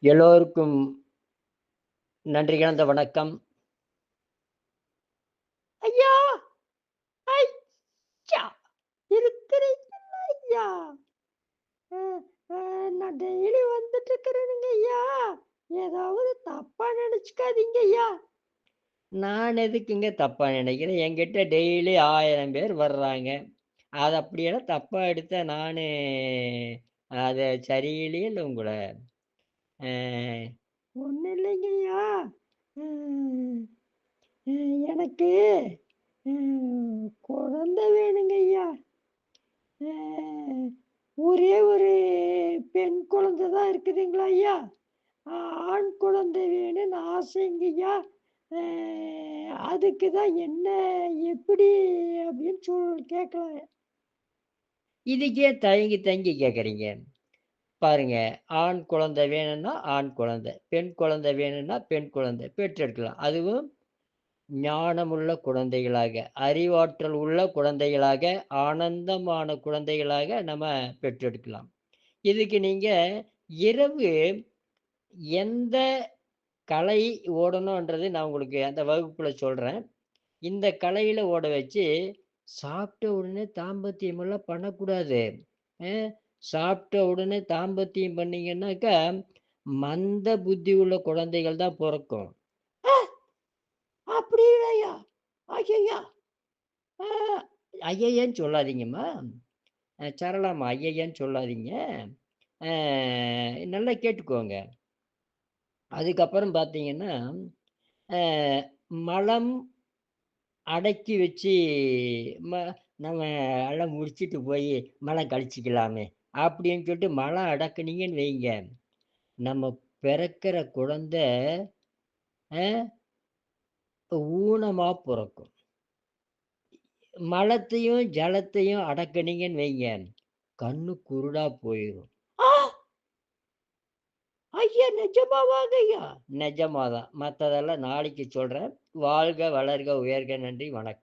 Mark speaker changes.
Speaker 1: எல்லோருக்கும் நன்றி கலந்த வணக்கம். ஐயா! ஐயா! இருக்கிறீங்களா ஐயா? அ, அ, நான் டெய்லி வந்துட்டு இருக்கிறேனுங்க ஐயா. ஏதாவது தப்பா நினைச்சுக்காதீங்க ஐயா. நான் எதுக்குங்க தப்பா நினைக்கிறேன்? என்கிட்ட டெய்லி 1000 பேர் வர்றாங்க. அத அப்படியெல்லாம் தப்பா எடுத்தா நானு அது சரியில்லையேல்ல உங்கள. அ ஒண்ணும் இல்லைங்கய்யா. ம். எனக்கு குழந்தை வேணுங்கய்யா. அ ஒரே ஒரு பெண் குழந்தை தான் இருக்குதுங்களா ஐயா? ஆண் குழந்தை வேணும்னு ஆசைங்கய்யா. அ அதுக்கு தான் என்ன எப்படி அப்படின்னு கேட்கலாம். இதுக்கு ஏன் தயங்கி தயங்கி கேட்குறீங்க? பாருங்க, ஆண் குழந்தை வேணும்னா ஆண் குழந்தை, பெண் குழந்தை வேணும்னா பெண் குழந்தை பெற்றெடுக்கலாம். அதுவும் ஞானமுள்ள குழந்தைகளாக, அறிவாற்றல் உள்ள குழந்தைகளாக, ஆனந்தமான குழந்தைகளாக நம்ம பெற்றெடுக்கலாம். இதுக்கு நீங்க இரவு எந்த கலை ஓடணுன்றது நான் உங்களுக்கு அந்த வகுப்புல சொல்றேன். இந்த கலையில ஓட வச்சு, சாப்பிட்ட உடனே தாம்பத்தியமெல்லாம் பண்ணக்கூடாது. அ சாப்பிட்ட உடனே தாம்பத்தியம் பண்ணீங்கன்னாக்கா, மந்த புத்தி உள்ள குழந்தைகள் தான் பொறக்கும். அ அப்படி இல்லையா? ஐயய்யா! ஆ ஐயய்யன்னு சொல்லாதீங்கம்மா. சரளாம்மா ஐயய்யன்னு சொல்லாதீங்க. அ நல்லா கேட்டுக்கோங்க. அதுக்கப்புறம் பார்த்தீங்கன்னா, அ மலம் அடக்கி வச்சு ம நம்ம எல்லாம் முடிச்சுட்டு போயி மலம் கழிச்சுக்கலாமே! அப்படின்னு சொல்லிட்டு மலம் அடக்குனீங்கன்னு வைங்க, நம்ம பிறக்கிற குழந்தை அ ஊனமா பொறக்கும். மலத்தையும், ஜலத்தையும் அடக்குனீங்கன்னு வைங்க, கண்ணு குருடா போயிரும். ஆ! ஐயா! நிஜமாவாங்க ஐயா? நிஜமா தான். மத்ததெல்லாம் நாளைக்கு சொல்றேன். வாழ்க, வளர்க, உயர்க. நன்றி, வணக்கம்.